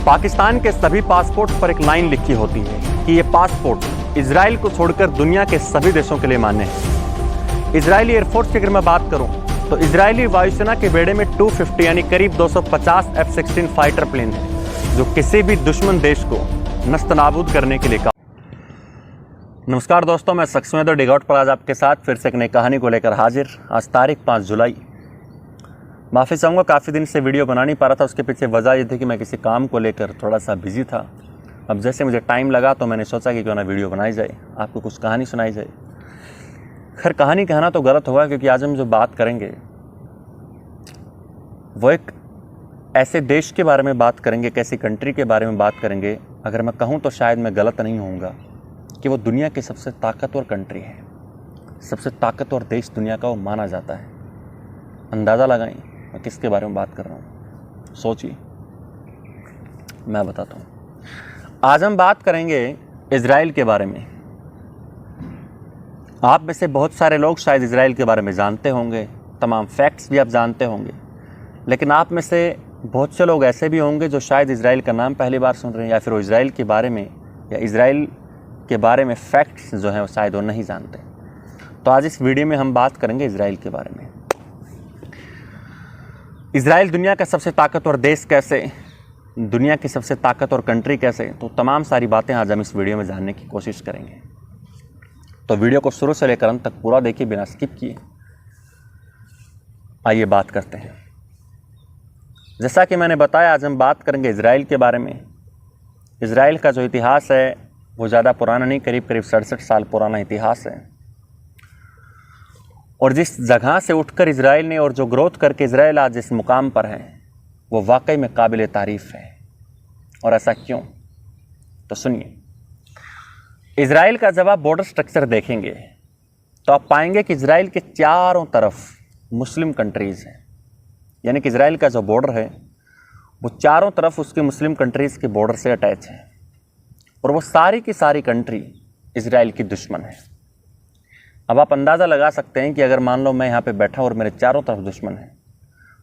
पाकिस्तान के सभी पासपोर्ट पर एक लाइन लिखी होती है कि ये पासपोर्ट इजराइल को छोड़कर दुनिया के सभी देशों के लिए मान्य है। इजरायली एयरफोर्स की अगर मैं बात करूं तो इजरायली वायुसेना के बेड़े में 250 यानी करीब 250 F-16 फाइटर प्लेन है, जो किसी भी दुश्मन देश को नस्तनाबूद करने के लिए नमस्कार दोस्तों, मैं सक्सेना डिगआउट पर आज आपके साथ फिर से एक नई कहानी को लेकर हाजिर। आज तारीख 5 जुलाई। माफ़ी चाहूँगा, काफ़ी दिन से वीडियो बना नहीं पा रहा था। उसके पीछे वजह ये थी कि मैं किसी काम को लेकर थोड़ा सा बिजी था। अब जैसे मुझे टाइम लगा तो मैंने सोचा कि क्यों ना वीडियो बनाई जाए, आपको कुछ कहानी सुनाई जाए। खैर, कहानी कहना तो गलत होगा, क्योंकि आज हम जो बात करेंगे वो एक ऐसे देश के बारे में बात करेंगे, एक ऐसी कंट्री के बारे में बात करेंगे, अगर मैं कहूँ तो शायद मैं गलत नहीं होऊंगा, कि वो दुनिया की सबसे ताकतवर कंट्री है, सबसे ताकतवर देश दुनिया का वो माना जाता है। अंदाज़ा लगाएं मैं किसके बारे में बात कर रहा हूँ, सोचिए, मैं बताता हूँ। आज हम बात करेंगे इजराइल के बारे में। आप में से बहुत सारे लोग शायद इजराइल के बारे में जानते होंगे, तमाम फैक्ट्स भी आप जानते होंगे, लेकिन आप में से बहुत से लोग ऐसे भी होंगे जो शायद इजराइल का नाम पहली बार सुन रहे हैं, या फिर वो इजराइल के बारे में या इजराइल के बारे में फैक्ट्स जो हैं वो शायद वो नहीं जानते। तो आज इस वीडियो में हम बात करेंगे इजराइल के बारे में। इजराइल दुनिया का सबसे ताकतवर देश कैसे, दुनिया की सबसे ताकतवर कंट्री कैसे, तो तमाम सारी बातें आज हम इस वीडियो में जानने की कोशिश करेंगे। तो वीडियो को शुरू से लेकर अंत तक पूरा देखिए, बिना स्किप किए। आइए बात करते हैं। जैसा कि मैंने बताया, आज हम बात करेंगे इजराइल के बारे में। इजराइल का जो इतिहास है वो ज़्यादा पुराना नहीं, करीब 67 साल पुराना इतिहास है। और जिस जगह से उठकर इजराइल ने और जो ग्रोथ करके इजराइल आज जिस मुकाम पर है वो वाकई में काबिल तारीफ़ है। और ऐसा क्यों, तो सुनिए। इजराइल का जब आप बॉर्डर स्ट्रक्चर देखेंगे तो आप पाएंगे कि इजराइल के चारों तरफ मुस्लिम कंट्रीज़ हैं, यानी कि इजराइल का जो बॉर्डर है वो चारों तरफ उसके मुस्लिम कंट्रीज़ के बॉर्डर से अटैच है। और वो सारी की सारी कंट्री इजराइल की दुश्मन है। अब आप अंदाज़ा लगा सकते हैं कि अगर मान लो मैं यहाँ पे बैठा और मेरे चारों तरफ दुश्मन है,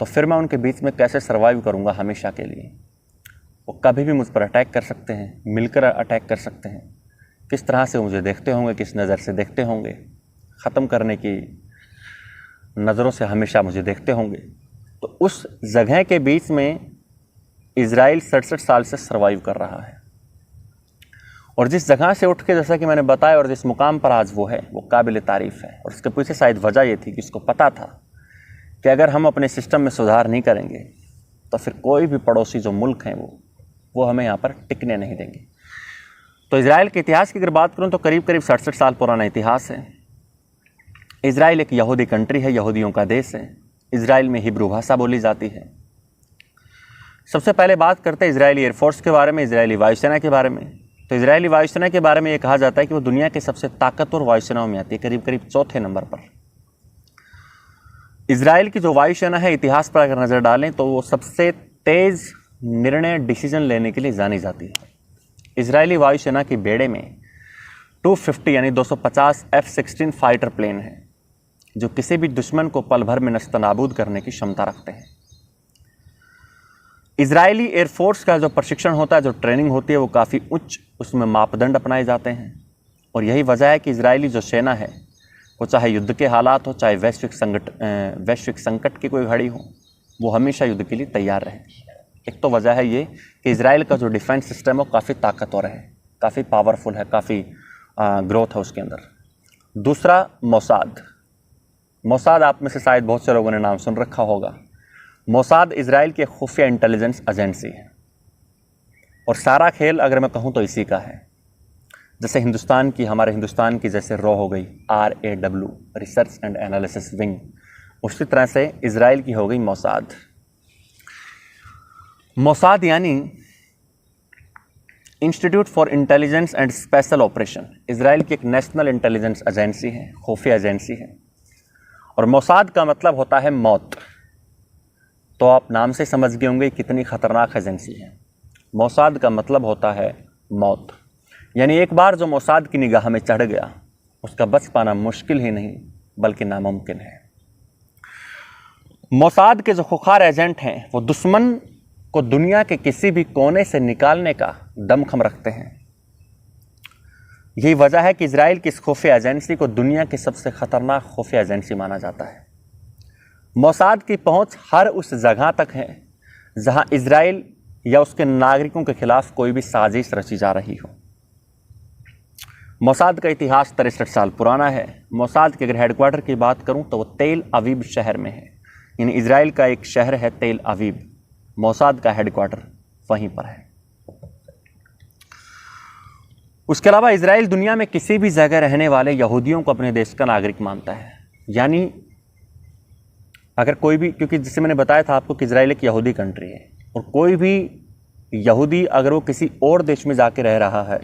तो फिर मैं उनके बीच में कैसे सर्वाइव करूँगा हमेशा के लिए। वो कभी भी मुझ पर अटैक कर सकते हैं, मिलकर अटैक कर सकते हैं। किस तरह से मुझे देखते होंगे, किस नज़र से देखते होंगे, ख़त्म करने की नज़रों से हमेशा मुझे देखते होंगे। तो उस जगह के बीच में इजराइल 67 साल से सर्वाइव कर रहा है। और जिस जगह से उठ के, जैसा कि मैंने बताया, और जिस मुकाम पर आज वो है वो काबिल तारीफ़ है। और इसके पीछे शायद वजह ये थी कि इसको पता था कि अगर हम अपने सिस्टम में सुधार नहीं करेंगे तो फिर कोई भी पड़ोसी जो मुल्क हैं वो हमें यहाँ पर टिकने नहीं देंगे। तो इजराइल के इतिहास की अगर बात करूँ तो करीब 67 साल पुराना इतिहास है। इजराइल एक यहूदी कंट्री है, यहूदियों का देश है। इजराइल में हिब्रू भाषा बोली जाती है। सबसे पहले बात करते हैं इजरायली एयरफोर्स के बारे में, इजरायली वायुसेना के बारे में। तो इजरायली वायुसेना के बारे में ये कहा जाता है कि वो दुनिया के सबसे ताकतवर वायुसेनाओं में आती है, करीब करीब चौथे नंबर पर। इजराइल की जो वायुसेना है, इतिहास पर अगर नज़र डालें तो वो सबसे तेज़ निर्णय डिसीजन लेने के लिए जानी जाती है। इजरायली वायुसेना के बेड़े में 250 यानी 250 F-16 फाइटर प्लेन हैं, जो किसी भी दुश्मन को पल भर में नस्तनाबूद करने की क्षमता रखते हैं। इजरायली एयरफोर्स का जो प्रशिक्षण होता है, जो ट्रेनिंग होती है, वो काफ़ी उच्च उसमें मापदंड अपनाए जाते हैं। और यही वजह है कि इजरायली जो सेना है वो चाहे युद्ध के हालात हो, चाहे वैश्विक संकट की कोई घड़ी हो, वो हमेशा युद्ध के लिए तैयार रहती है। एक तो वजह है ये कि इजराइल का जो डिफेंस सिस्टम है वो काफ़ी ताकतवर है, काफ़ी पावरफुल है, काफ़ी ग्रोथ है उसके अंदर। दूसरा, मोसाद आप में से शायद बहुत से लोगों ने नाम सुन रखा होगा। मोसाद इजराइल की खुफिया इंटेलिजेंस एजेंसी है। और सारा खेल अगर मैं कहूँ तो इसी का है। जैसे हमारे हिंदुस्तान की जैसे रॉ हो गई, RAW research and analysis wing, उसी तरह से इजराइल की हो गई मोसाद। मोसाद यानी institute for intelligence and special operation, Israel की एक नेशनल इंटेलिजेंस एजेंसी है, खुफिया एजेंसी है। और मोसाद का मतलब होता है मौत। तो आप नाम से समझ गए होंगे कितनी खतरनाक एजेंसी है। मोसाद का मतलब होता है मौत, यानी एक बार जो मोसाद की निगाह में चढ़ गया उसका बच पाना मुश्किल ही नहीं बल्कि नामुमकिन है। मोसाद के जो खुखार एजेंट हैं वो दुश्मन को दुनिया के किसी भी कोने से निकालने का दमखम रखते हैं। यही वजह है कि इजराइल की इस खुफिया एजेंसी को दुनिया की सबसे खतरनाक खुफिया एजेंसी माना जाता है। मोसाद की पहुंच हर उस जगह तक है जहां इजराइल या उसके नागरिकों के खिलाफ कोई भी साजिश रची जा रही हो। मोसाद का इतिहास 63 साल पुराना है। मोसाद के अगर हेडक्वार्टर की बात करूं तो वो तेल अवीव शहर में है, यानी इजराइल का एक शहर है तेल अवीव, मोसाद का हेडक्वार्टर वहीं पर है। उसके अलावा इजराइल दुनिया में किसी भी जगह रहने वाले यहूदियों को अपने देश का नागरिक मानता है। यानी अगर कोई भी, क्योंकि जैसे मैंने बताया था आपको कि इजराइल एक यहूदी कंट्री है, और कोई भी यहूदी अगर वो किसी और देश में जाके रह रहा है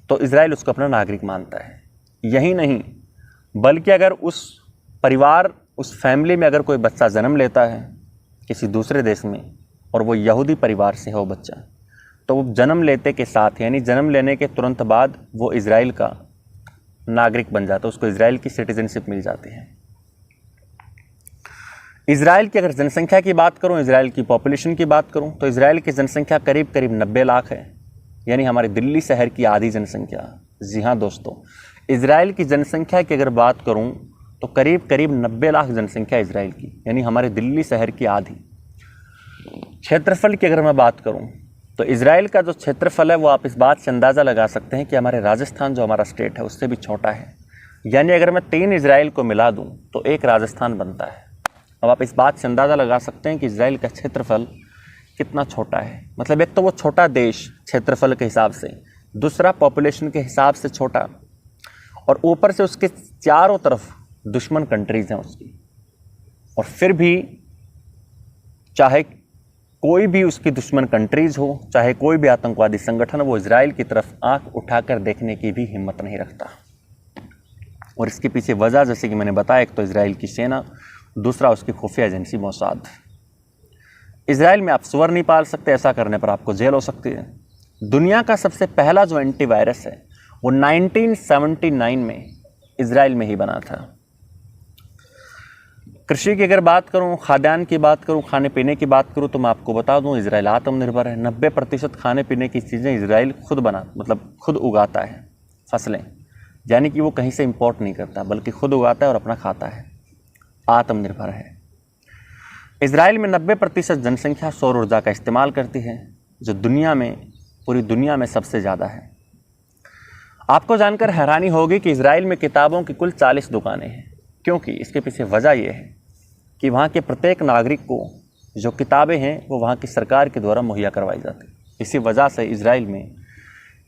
तो इजराइल उसको अपना नागरिक मानता है। यही नहीं, बल्कि अगर उस परिवार, उस फैमिली में अगर कोई बच्चा जन्म लेता है किसी दूसरे देश में और वो यहूदी परिवार से हो बच्चा, तो वो जन्म लेते के साथ, यानी जन्म लेने के तुरंत बाद वो इजराइल का नागरिक बन जाता है, उसको इजराइल की सिटीजनशिप मिल जाती है। इजराइल की अगर जनसंख्या की बात करूं, इजराइल की पॉपुलेशन की बात करूं, तो इजराइल की जनसंख्या करीब करीब 90 लाख है, यानी हमारे दिल्ली शहर की आधी जनसंख्या। जी हाँ दोस्तों, इजराइल की जनसंख्या की अगर बात करूं तो करीब करीब 90 लाख जनसंख्या इजराइल की, यानी हमारे दिल्ली शहर की आधी। क्षेत्रफल की अगर मैं बात करूं तो इजराइल का जो क्षेत्रफल है वो आप इस बात से अंदाज़ा लगा सकते हैं कि हमारे राजस्थान जो हमारा स्टेट है उससे भी छोटा है। यानी अगर मैं 3 इजराइल को मिला दूं तो एक राजस्थान बनता है। अब आप इस बात से अंदाज़ा लगा सकते हैं कि इजराइल का क्षेत्रफल कितना छोटा है। मतलब एक तो वो छोटा देश क्षेत्रफल के हिसाब से, दूसरा पॉपुलेशन के हिसाब से छोटा, और ऊपर से उसके चारों तरफ दुश्मन कंट्रीज़ हैं उसकी। और फिर भी चाहे कोई भी उसकी दुश्मन कंट्रीज़ हो, चाहे कोई भी आतंकवादी संगठन, वो इजराइल की तरफ आंख उठाकर देखने की भी हिम्मत नहीं रखता। और इसके पीछे वजह, जैसे कि मैंने बताया, एक तो इजराइल की सेना, दूसरा उसकी खुफिया एजेंसी मोसाद। इजराइल में आप सुअर नहीं पाल सकते, ऐसा करने पर आपको जेल हो सकती है। दुनिया का सबसे पहला जो एंटीवायरस है वो 1979 में इजराइल में ही बना था। कृषि की अगर बात करूं, खाद्यान्न की बात करूं, खाने पीने की बात करूं, तो मैं आपको बता दूं इजराइल आत्मनिर्भर है। 90% खाने पीने की चीज़ें इजराइल खुद उगाता है फसलें, यानी कि वो कहीं से इंपोर्ट नहीं करता बल्कि खुद उगाता है और अपना खाता है, आत्मनिर्भर है। इजराइल में 90% जनसंख्या सौर ऊर्जा का इस्तेमाल करती है, जो पूरी दुनिया में सबसे ज़्यादा है। आपको जानकर हैरानी होगी कि इजराइल में किताबों की कुल 40 दुकानें हैं। क्योंकि इसके पीछे वजह यह है कि वहाँ के प्रत्येक नागरिक को जो किताबें हैं वो वहाँ की सरकार के द्वारा मुहैया करवाई जाती है। इसी वजह से इजराइल में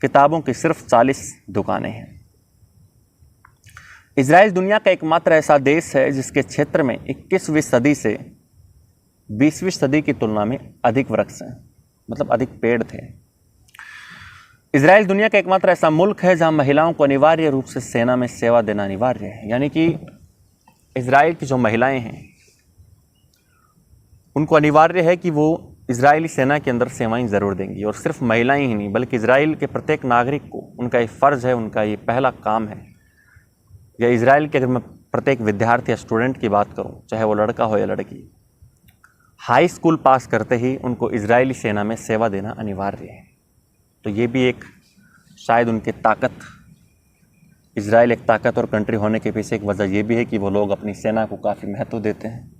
किताबों की सिर्फ 40 दुकानें हैं। इजराइल दुनिया का एकमात्र ऐसा देश है जिसके क्षेत्र में 21वीं सदी से 20वीं सदी की तुलना में अधिक वृक्ष हैं, मतलब अधिक पेड़ थे। इजराइल दुनिया का एकमात्र ऐसा मुल्क है जहां महिलाओं को अनिवार्य रूप से सेना में सेवा देना अनिवार्य है। यानी कि इजराइल की जो महिलाएं हैं उनको अनिवार्य है कि वो इजरायली सेना के अंदर सेवाएं ज़रूर देंगी। और सिर्फ महिलाएं ही नहीं बल्कि इजराइल के प्रत्येक नागरिक को उनका ये फ़र्ज़ है, उनका ये पहला काम है। या इजराइल के अगर मैं प्रत्येक विद्यार्थी या स्टूडेंट की बात करूँ, चाहे वो लड़का हो या लड़की, हाई स्कूल पास करते ही उनको इजरायली सेना में सेवा देना अनिवार्य है। तो ये भी एक शायद उनकी ताकत, इजराइल एक ताकतवर कंट्री होने के पीछे एक वजह ये भी है कि वो लोग अपनी सेना को काफ़ी महत्व देते हैं।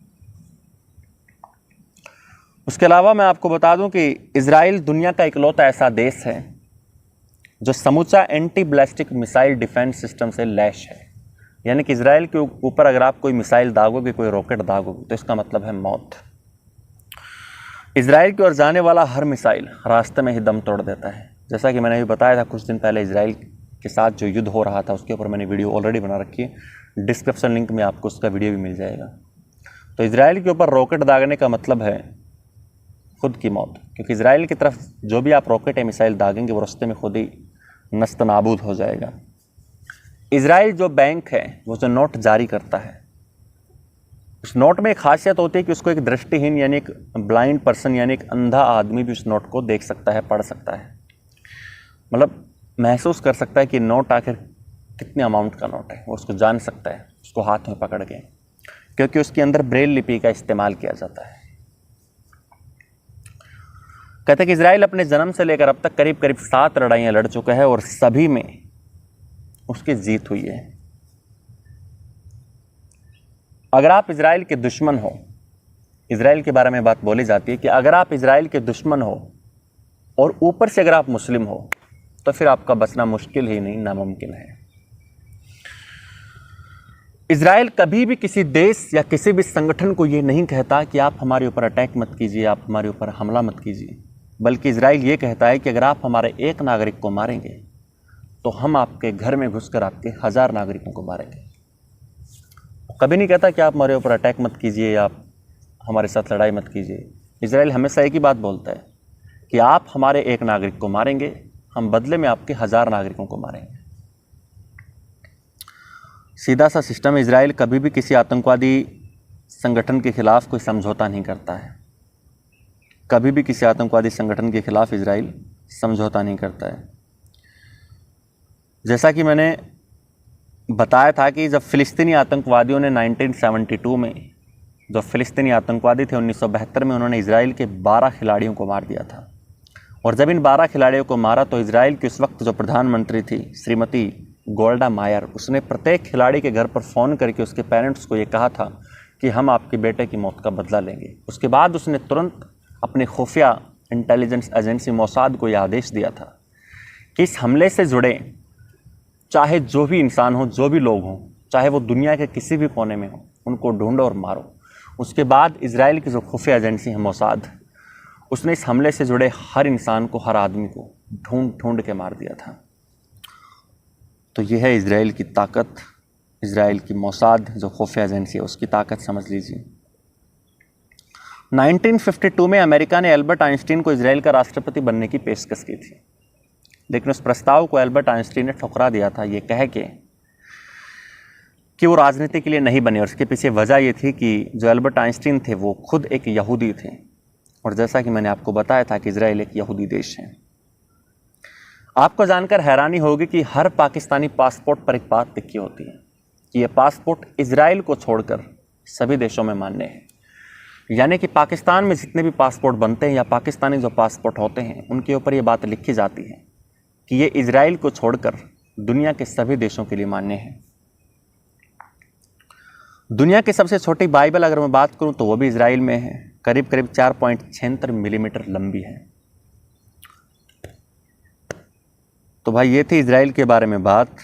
उसके अलावा मैं आपको बता दूं कि इजराइल दुनिया का इकलौता ऐसा देश है जो समूचा anti ballistic missile defence system से लैस है। यानी कि इजराइल के ऊपर अगर आप कोई मिसाइल दागोगे, कोई रॉकेट दागोगे, तो इसका मतलब है मौत। इजराइल की ओर जाने वाला हर मिसाइल रास्ते में ही दम तोड़ देता है। जैसा कि मैंने अभी बताया था कुछ दिन पहले इजराइल के साथ जो युद्ध हो रहा था उसके ऊपर मैंने वीडियो ऑलरेडी बना रखी है, डिस्क्रिप्शन लिंक में आपको उसका वीडियो भी मिल जाएगा। तो इजराइल के ऊपर रॉकेट दागने का मतलब है खुद की मौत, क्योंकि इजराइल की तरफ जो भी आप रॉकेट या मिसाइल दागेंगे वो रास्ते में खुद ही नस्त नाबूद हो जाएगा। इजराइल जो बैंक है वो जो नोट जारी करता है, उस नोट में एक खासियत होती है कि उसको एक दृष्टिहीन यानी एक ब्लाइंड पर्सन यानी एक अंधा आदमी भी उस नोट को देख सकता है, पढ़ सकता है, मतलब महसूस कर सकता है कि नोट आखिर कितने अमाउंट का नोट है, वो उसको जान सकता है उसको हाथ में पकड़ के, क्योंकि उसके अंदर ब्रेल लिपि का इस्तेमाल किया जाता है। कहते हैं कि इजराइल अपने जन्म से लेकर अब तक करीब करीब 7 लड़ाइयाँ लड़ चुका है और सभी में उसकी जीत हुई है। अगर आप इजराइल के दुश्मन हो, इजराइल के बारे में बात बोली जाती है कि अगर आप इजराइल के दुश्मन हो और ऊपर से अगर आप मुस्लिम हो तो फिर आपका बचना मुश्किल ही नहीं, नामुमकिन है। इजराइल कभी भी किसी देश या किसी भी संगठन को ये नहीं कहता कि आप हमारे ऊपर अटैक मत कीजिए, आप हमारे ऊपर हमला मत कीजिए, बल्कि इजराइल ये कहता है कि अगर आप हमारे एक नागरिक को मारेंगे तो हम आपके घर में घुसकर आपके 1000 नागरिकों को मारेंगे। कभी नहीं कहता कि आप हमारे ऊपर अटैक मत कीजिए या आप हमारे साथ लड़ाई मत कीजिए। इजराइल हमेशा एक ही बात बोलता है कि आप हमारे एक नागरिक को मारेंगे, हम बदले में आपके 1000 नागरिकों को मारेंगे। सीधा सा सिस्टम है। इजराइल कभी भी किसी आतंकवादी संगठन के खिलाफ कोई समझौता नहीं करता है। कभी भी किसी आतंकवादी संगठन के खिलाफ इजराइल समझौता नहीं करता है। जैसा कि मैंने बताया था कि जब फ़िलिस्तीनी आतंकवादियों ने 1972 में, जो फ़िलिस्तीनी आतंकवादी थे 1972 में, उन्होंने इजराइल के 12 खिलाड़ियों को मार दिया था। और जब इन 12 खिलाड़ियों को मारा तो इजराइल की उस वक्त जो प्रधानमंत्री थी श्रीमती गोल्डा मायर, उसने प्रत्येक खिलाड़ी के घर पर फ़ोन करके उसके पेरेंट्स को ये कहा था कि हम आपके बेटे की मौत का बदला लेंगे। उसके बाद उसने तुरंत अपने खुफिया इंटेलिजेंस एजेंसी मोसाद को यह आदेश दिया था कि इस हमले से जुड़े चाहे जो भी इंसान हो, जो भी लोग हों, चाहे वो दुनिया के किसी भी कोने में हो, उनको ढूंढो और मारो। उसके बाद इजराइल की जो खुफिया एजेंसी है मोसाद, उसने इस हमले से जुड़े हर इंसान को, हर आदमी को ढूंढ ढूंढ के मार दिया था। तो यह है इजराइल की ताकत, इजराइल की मोसाद जो खुफिया एजेंसी है उसकी ताकत, समझ लीजिए। 1952 में अमेरिका ने एल्बर्ट आइंस्टीन को इजराइल का राष्ट्रपति बनने की पेशकश की थी, लेकिन उस प्रस्ताव को एल्बर्ट आइंस्टीन ने ठुकरा दिया था, ये कह के कि वो राजनीति के लिए नहीं बने। और उसके पीछे वजह ये थी कि जो एल्बर्ट आइंस्टीन थे वो खुद एक यहूदी थे, और जैसा कि मैंने आपको बताया था कि इजराइल एक यहूदी देश है। आपको जानकर हैरानी होगी कि हर पाकिस्तानी पासपोर्ट पर एक बात लिखी होती है कि ये पासपोर्ट इजराइल को छोड़कर सभी देशों में मान्य है। यानी कि पाकिस्तान में जितने भी पासपोर्ट बनते हैं या पाकिस्तानी जो पासपोर्ट होते हैं उनके ऊपर ये बात लिखी जाती है कि ये इजराइल को छोड़कर दुनिया के सभी देशों के लिए मान्य है। दुनिया की सबसे छोटी बाइबल अगर मैं बात करूं तो वो भी इजराइल में है, करीब करीब 4.76 मिलीमीटर लंबी है। तो भाई ये थी इजराइल के बारे में बात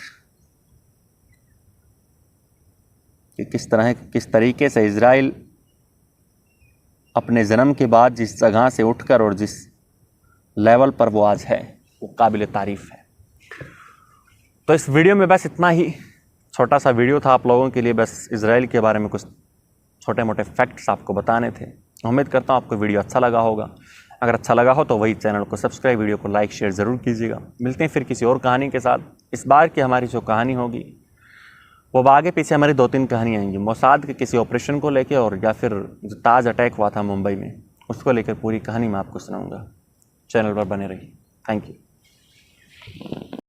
कि किस तरीके से इजराइल अपने जन्म के बाद जिस जगह से उठकर और जिस लेवल पर वो आज है वो काबिल तारीफ है। तो इस वीडियो में बस इतना ही छोटा सा वीडियो था आप लोगों के लिए, बस इजराइल के बारे में कुछ छोटे मोटे फैक्ट्स आपको बताने थे। उम्मीद करता हूँ आपको वीडियो अच्छा लगा होगा। अगर अच्छा लगा हो तो वही चैनल को सब्सक्राइब, वीडियो को लाइक शेयर ज़रूर कीजिएगा। मिलते हैं फिर किसी और कहानी के साथ। इस बार की हमारी जो कहानी होगी वो आगे पीछे हमारी 2-3 कहानियाँ आएंगी, मोसाद के किसी ऑपरेशन को लेकर और या फिर जो ताज अटैक हुआ था मुंबई में उसको लेकर पूरी कहानी मैं आपको सुनाऊँगा। चैनल पर बने रहिए। Thank you.